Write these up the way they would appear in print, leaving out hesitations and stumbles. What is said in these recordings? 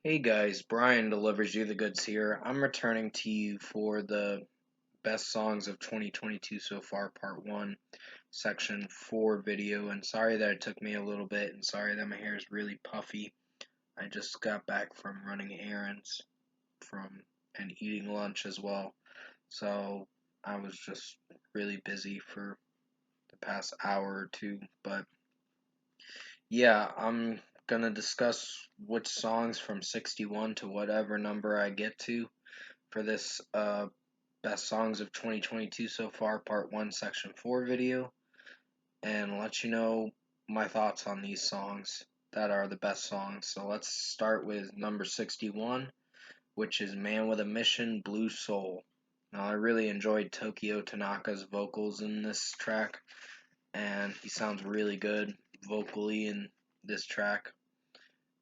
Hey guys, Brian delivers you the goods here. I'm returning to you for the best songs of 2022 so far, part 1, section 4 video. And sorry that it took me a little bit, and sorry that my hair is really puffy. I just got back from running errands from and eating lunch as well. So I was just really busy for the past hour or two. But yeah, I'm gonna discuss which songs from 61 to whatever number I get to for this best songs of 2022 so far, part 1, section 4 video, and let you know my thoughts on these songs that are the best songs. So let's start with number 61, which is Man with a Mission, Blue Soul. Now, I really enjoyed Tokyo Tanaka's vocals in this track, and he sounds really good vocally in this track.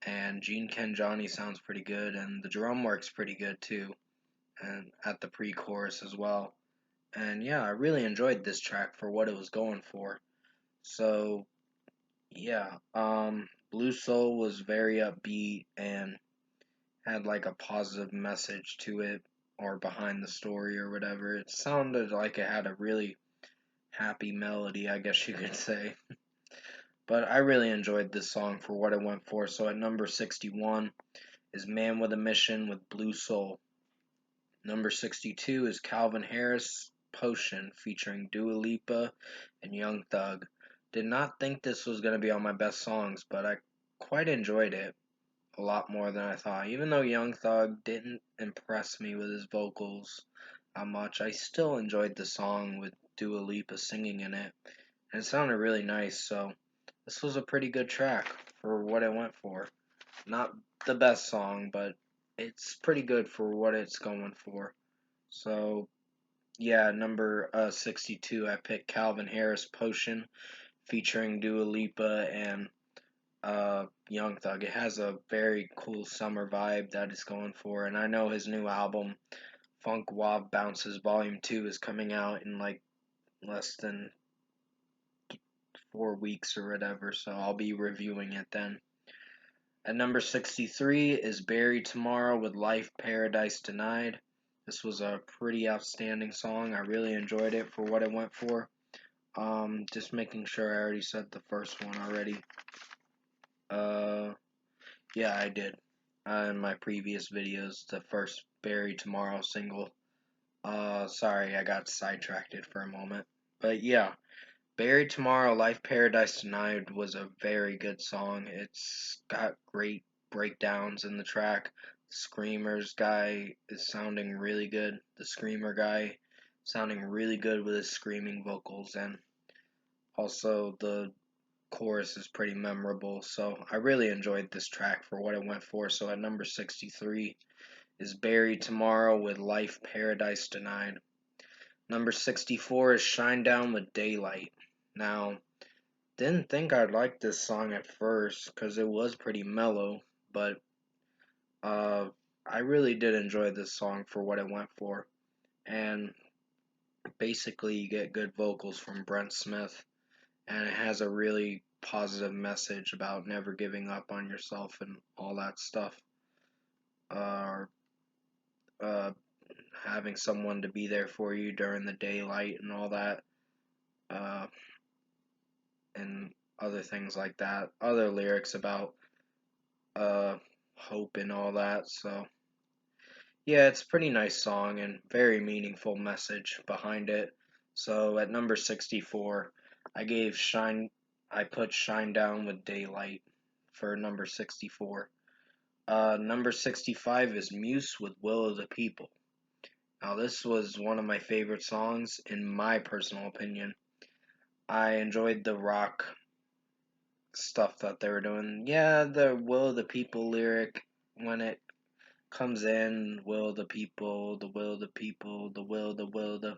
And Gene Kenjani sounds pretty good, and the drum work's pretty good too, and at the pre-chorus as well. And yeah, I really enjoyed this track for what it was going for. So yeah, Blue Soul was very upbeat and had like a positive message to it or behind the story or whatever. It sounded like it had a really happy melody, I guess you could say. But I really enjoyed this song for what it went for. So at number 61 is Man with a Mission with Blue Soul. Number 62 is Calvin Harris, Potion, featuring Dua Lipa and Young Thug. Did not think this was going to be on my best songs, but I quite enjoyed it a lot more than I thought. Even though Young Thug didn't impress me with his vocals much, I still enjoyed the song with Dua Lipa singing in it. And it sounded really nice, so this was a pretty good track for what it went for. Not the best song, but it's pretty good for what it's going for. So, yeah, number 62, I picked Calvin Harris Potion featuring Dua Lipa and Young Thug. It has a very cool summer vibe that it's going for, and I know his new album, Funk Wah Bounces Volume 2, is coming out in like less than 4 weeks or whatever, so I'll be reviewing it then. At number 63 is Bury Tomorrow with Life Paradise Denied. This was a pretty outstanding song. I really enjoyed it for what it went for. Just making sure I already said the first one already. Uh, yeah, I did. In my previous videos, the first Bury Tomorrow single. Sorry, I got sidetracked for a moment. But yeah, Bury Tomorrow, Life Paradise Denied was a very good song. It's got great breakdowns in the track. Screamers guy is sounding really good. The Screamer guy sounding really good with his screaming vocals, and also the chorus is pretty memorable. So I really enjoyed this track for what it went for. So at number 63 is Bury Tomorrow with Life Paradise Denied. Number 64 is Shinedown with Daylight. Now, didn't think I'd like this song at first because it was pretty mellow, but uh, I really did enjoy this song for what it went for. And basically, you get good vocals from Brent Smith, and it has a really positive message about never giving up on yourself and all that stuff. Uh, uh, Having someone to be there for you during the daylight and all that. Uh, and other things like that. Other lyrics about uh, hope and all that. So yeah, it's a pretty nice song and very meaningful message behind it. So at number 64, I put Shinedown with Daylight for number 64. Number 65 is Muse with Will of the People. Now this was one of my favorite songs in my personal opinion. I enjoyed the rock stuff that they were doing. Yeah, the Will of the People lyric when it comes in, will the people, the will the people, the will the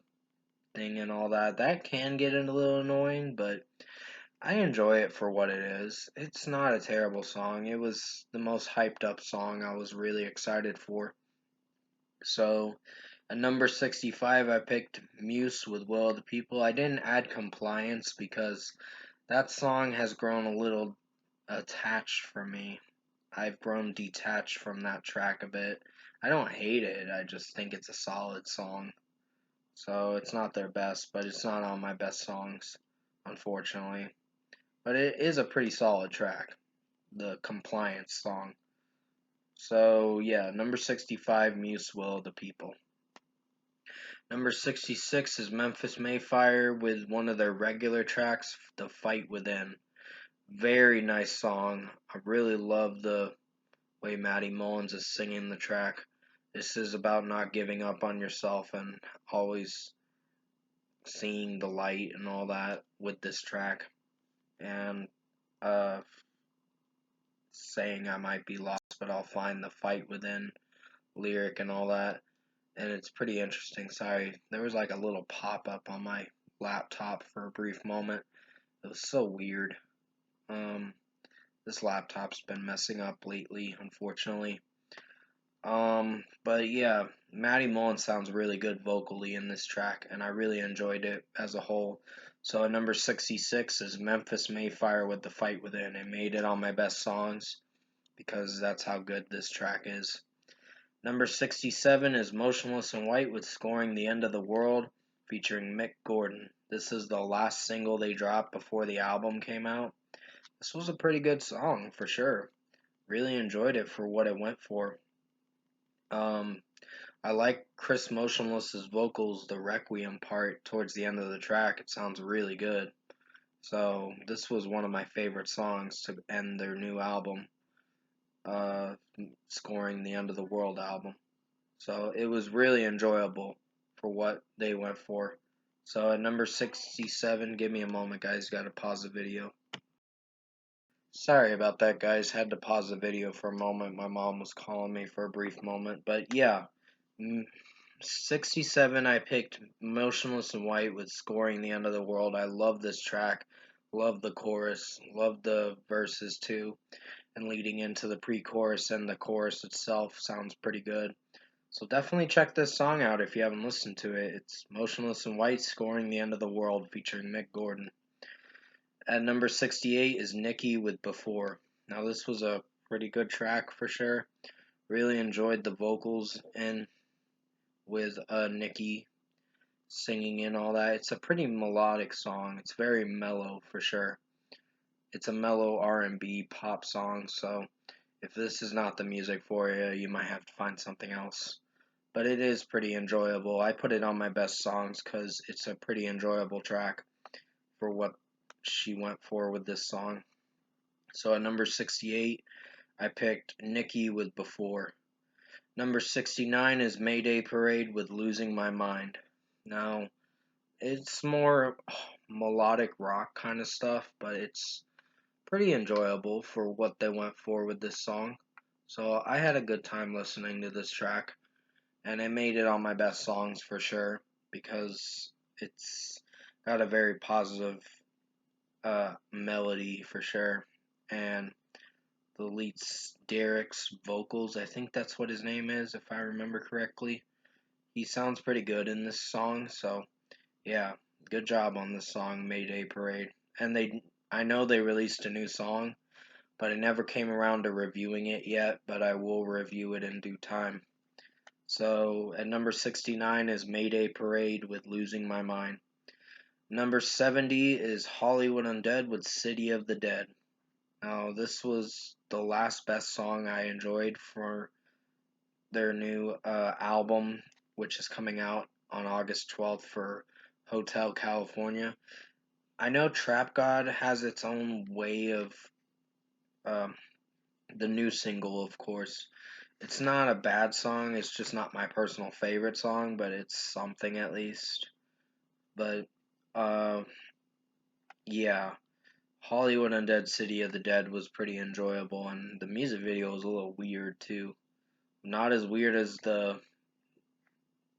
thing and all that. That can get a little annoying, but I enjoy it for what it is. It's not a terrible song. It was the most hyped up song I was really excited for. So, at number 65, I picked Muse with Will of the People. I didn't add Compliance because that song has grown a little attached for me. I've grown detached from that track a bit. I don't hate it, I just think it's a solid song. So it's not their best, but it's not on my best songs, unfortunately. But it is a pretty solid track, the Compliance song. So yeah, number 65, Muse Will of the People. Number 66 is Memphis Mayfire with one of their regular tracks, The Fight Within. Very nice song. I really love the way Maddie Mullins is singing the track. This is about not giving up on yourself and always seeing the light and all that with this track. And uh, saying I might be lost, but I'll find the fight within lyric and all that. And it's pretty interesting. Sorry, there was like a little pop up on my laptop for a brief moment. It was so weird. Um, this laptop's been messing up lately, unfortunately. But yeah, Maddie Mullen sounds really good vocally in this track, and I really enjoyed it as a whole. So at number 66 is Memphis Mayfire with The Fight Within. It made it on my best songs because that's how good this track is. Number 67 is Motionless in White with Scoring the End of the World featuring Mick Gordon. This is the last single they dropped before the album came out. This was a pretty good song for sure. Really enjoyed it for what it went for. Um, I like Chris Motionless's vocals, the Requiem part towards the end of the track. It sounds really good. So this was one of my favorite songs to end their new album, uh, Scoring the End of the World album. So it was really enjoyable for what they went for. So at number 67, give me a moment, guys. Got to pause the video. Sorry about that, guys. Had to pause the video for a moment. My mom was calling me for a brief moment. But yeah, 67, I picked Motionless in White with Scoring the End of the World. I love this track. Love the chorus. Love the verses too. And leading into the pre chorus and the chorus itself sounds pretty good. So definitely check this song out if you haven't listened to it. It's Motionless in White, Scoring the End of the World, featuring Mick Gordon. At number 68 is Nicki with Before. Now this was a pretty good track for sure. Really enjoyed the vocals and with Nicki singing and all that. It's a pretty melodic song. It's very mellow for sure. It's a mellow R&B pop song, so if this is not the music for you, you might have to find something else. But it is pretty enjoyable. I put it on my best songs because it's a pretty enjoyable track for what she went for with this song. So at number 68, I picked Nicki with Before. Number 69 is Mayday Parade with Losing My Mind. Now, it's more melodic rock kind of stuff, but it's pretty enjoyable for what they went for with this song. So I had a good time listening to this track, and it made it on my best songs for sure because it's got a very positive melody for sure, and the lead's Derek's vocals. I think that's what his name is, if I remember correctly. He sounds pretty good in this song, so yeah, good job on this song, Mayday Parade. And I know they released a new song, but I never came around to reviewing it yet, but I will review it in due time. So at number 69 is Mayday Parade with Losing My Mind. Number 70 is Hollywood Undead with City of the Dead. Now, this was the last best song I enjoyed for their new album, which is coming out on August 12th for Hotel California. I know Trap God has its own way of um, the new single, of course. It's not a bad song, it's just not my personal favorite song, but it's something at least. But, uh, yeah. Hollywood Undead City of the Dead was pretty enjoyable, and the music video was a little weird too. Not as weird as the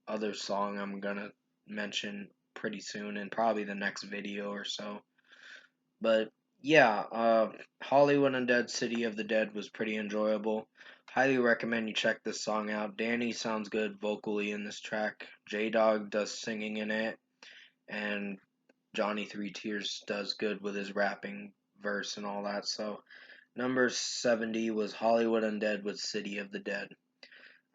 other song I'm gonna mention pretty soon in probably the next video or so. But yeah, Hollywood Undead City of the Dead was pretty enjoyable. Highly recommend you check this song out. Danny sounds good vocally in this track. J Dog does singing in it, and Johnny Three Tears does good with his rapping verse and all that. So Number 70 was Hollywood Undead with City of the Dead.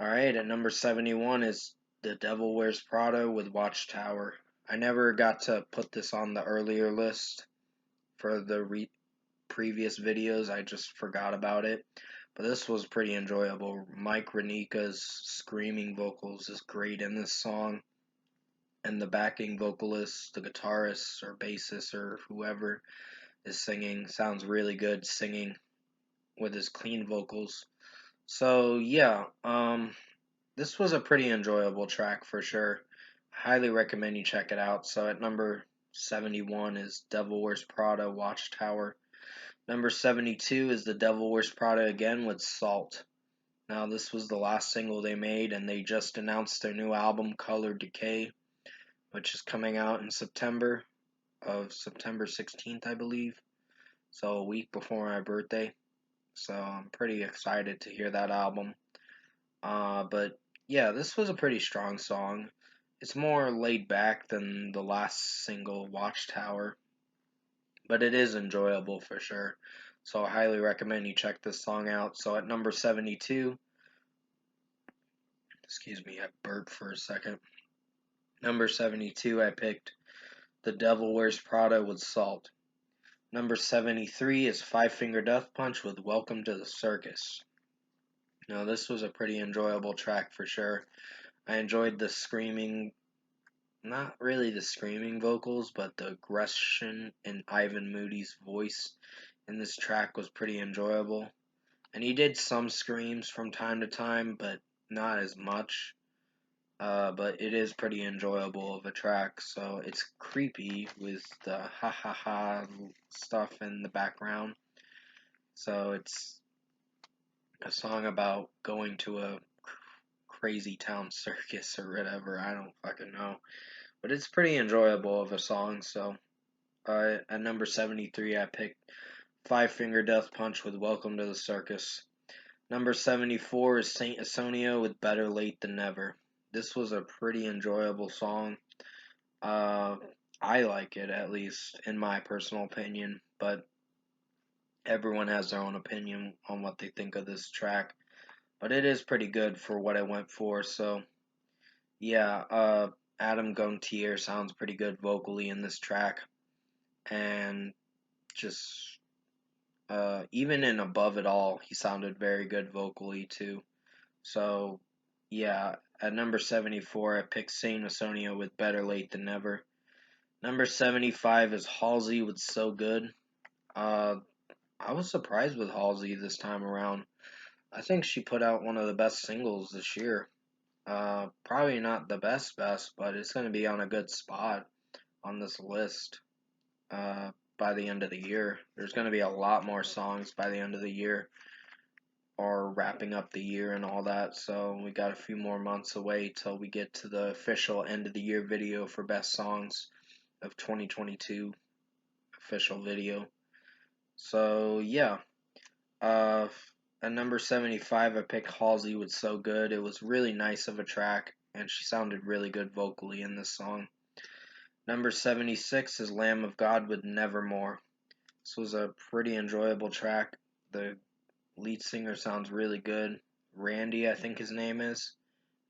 Alright, at number 71 is The Devil Wears Prada with Watchtower. I never got to put this on the earlier list for the previous videos, I just forgot about it. But this was pretty enjoyable. Mike Ranika's screaming vocals is great in this song. And the backing vocalist, the guitarist or bassist or whoever is singing, sounds really good singing with his clean vocals. So yeah, this was a pretty enjoyable track for sure. Highly recommend you check it out. So at number 71 is Devil Wears Prada Watchtower. Number 72 is The Devil Wears Prada again with Salt. Now this was the last single they made, and they just announced their new album Color Decay, which is coming out in September 16th, I believe. So a week before my birthday. So I'm pretty excited to hear that album. But yeah, this was a pretty strong song. It's more laid back than the last single, Watchtower, but it is enjoyable for sure. So I highly recommend you check this song out. So at number 72, excuse me, I burped for a second. Number 72, I picked The Devil Wears Prada with Salt. Number 73 is Five Finger Death Punch with Welcome to the Circus. Now, this was a pretty enjoyable track for sure. I enjoyed the screaming, not really the screaming vocals, but the aggression in Ivan Moody's voice in this track was pretty enjoyable. And he did some screams from time to time, but not as much. But it is pretty enjoyable of a track, so it's creepy with the ha ha ha stuff in the background. So it's a song about going to a crazy town circus or whatever. I don't fucking know. But it's pretty enjoyable of a song. So at number 73, I picked Five Finger Death Punch with Welcome to the Circus. Number 74 is Saint Asonia with Better Late Than Never. This was a pretty enjoyable song. I like it, at least in my personal opinion, but everyone has their own opinion on what they think of this track. But it is pretty good for what I went for. So yeah, Adam Gontier sounds pretty good vocally in this track, and just even in Above It All, he sounded very good vocally too. So yeah, at number 74, I picked Saint Asonia with Better Late Than Never. Number 75 is Halsey with So Good. Uh, I was surprised with Halsey this time around. I think she put out one of the best singles this year. Probably not the best, but it's going to be on a good spot on this list by the end of the year. There's going to be a lot more songs by the end of the year, or wrapping up the year and all that. So we got a few more months away till we get to the official end of the year video for best songs of 2022 official video. So yeah, uh, at number 75, I picked Halsey with So Good. It was really nice of a track, and she sounded really good vocally in this song. Number 76 is Lamb of God with Nevermore. This was a pretty enjoyable track. The lead singer sounds really good. Randy, I think his name is,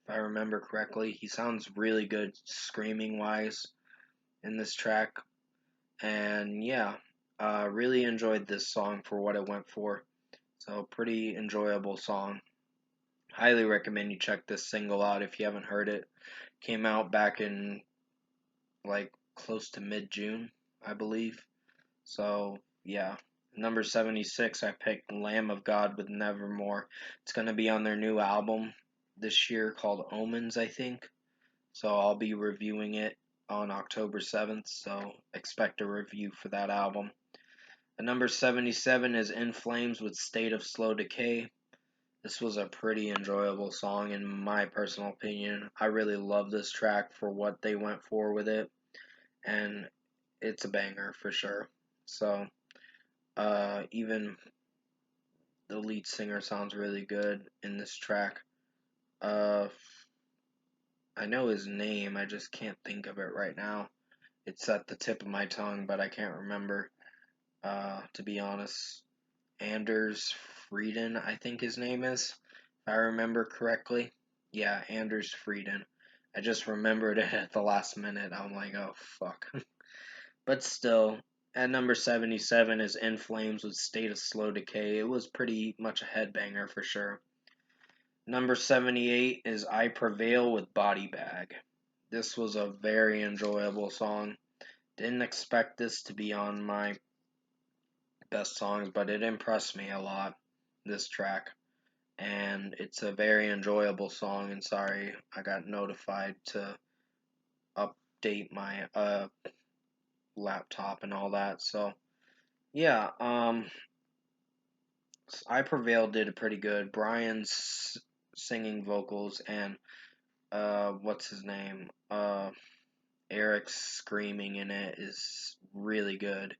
if I remember correctly. He sounds really good screaming wise in this track. And yeah, really enjoyed this song for what it went for. So, pretty enjoyable song. Highly recommend you check this single out if you haven't heard it. Came out back in like close to mid-June, I believe. So, yeah. Number 76, I picked Lamb of God with Nevermore. It's going to be on their new album this year called Omens, I think. So, I'll be reviewing it on October 7th. So, expect a review for that album. At number 77 is In Flames with State of Slow Decay. This was a pretty enjoyable song in my personal opinion. I really love this track for what they went for with it, and it's a banger for sure. So, even the lead singer sounds really good in this track. Uh, I know his name, I just can't think of it right now. It's at the tip of my tongue, but I can't remember, to be honest. Anders Frieden, I think his name is, if I remember correctly. Yeah, Anders Frieden. I just remembered it at the last minute. I'm like, oh fuck. But still, at number 77 is In Flames with State of Slow Decay. It was pretty much a headbanger for sure. Number 78 is I Prevail with Body Bag. This was a very enjoyable song. Didn't expect this to be on my best songs, but it impressed me a lot, this track. And it's a very enjoyable song, and sorry, I got notified to update my laptop and all that. So, yeah, I Prevail did pretty good. Brian's singing vocals and what's his name? Eric's screaming in it is really good.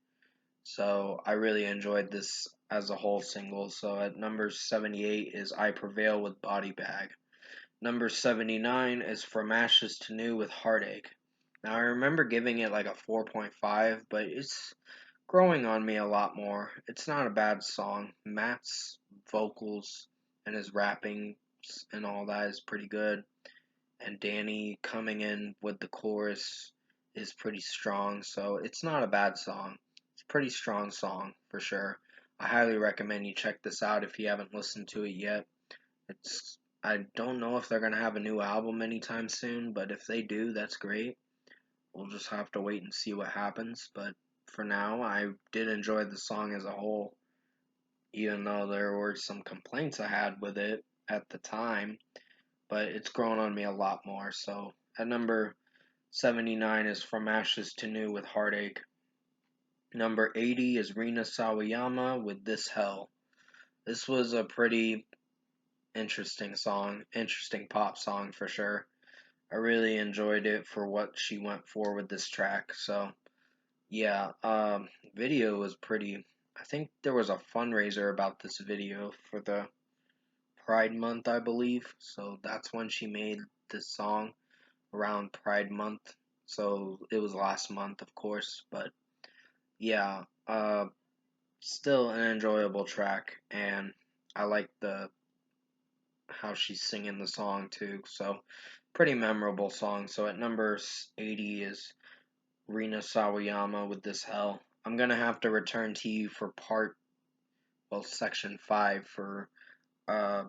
So I really enjoyed this as a whole single. So at number 78 is I Prevail with Body Bag. Number 79 is From Ashes to New with Heartache. Now I remember giving it like a 4.5, but it's growing on me a lot more. It's not a bad song. Matt's vocals and his rapping and all that is pretty good. And Danny coming in with the chorus is pretty strong, so it's not a bad song. It's a pretty strong song for sure. I highly recommend you check this out if you haven't listened to it yet. It's I don't know if they're gonna have a new album anytime soon, but if they do, that's great. We'll just have to wait and see what happens. But for now, I did enjoy the song as a whole, even though there were some complaints I had with it at the time, but it's grown on me a lot more. So at number 79 is From Ashes to New with Heartache. Number 80 is Rina Sawayama with This Hell. This was a pretty interesting song, interesting pop song for sure. I really enjoyed it for what she went for with this track. So yeah, video was pretty. I think there was a fundraiser about this video for the Pride Month, I believe. So that's when she made this song around Pride Month. So it was last month, of course, but yeah, still an enjoyable track, and I like the how she's singing the song too. So pretty memorable song. So at number 80 is Rina Sawayama with This Hell. I'm gonna have to return to you for section 5 for uh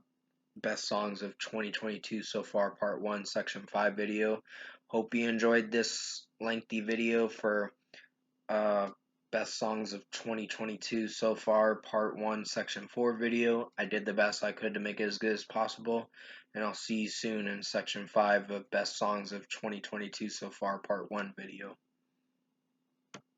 best songs of 2022 so far, part 1, section 5 video. Hope you enjoyed this lengthy video for uh, best songs of 2022 so far, part 1, section 4 video. I did the best I could to make it as good as possible, and I'll see you soon in section 5 of best songs of 2022 so far, part 1 video.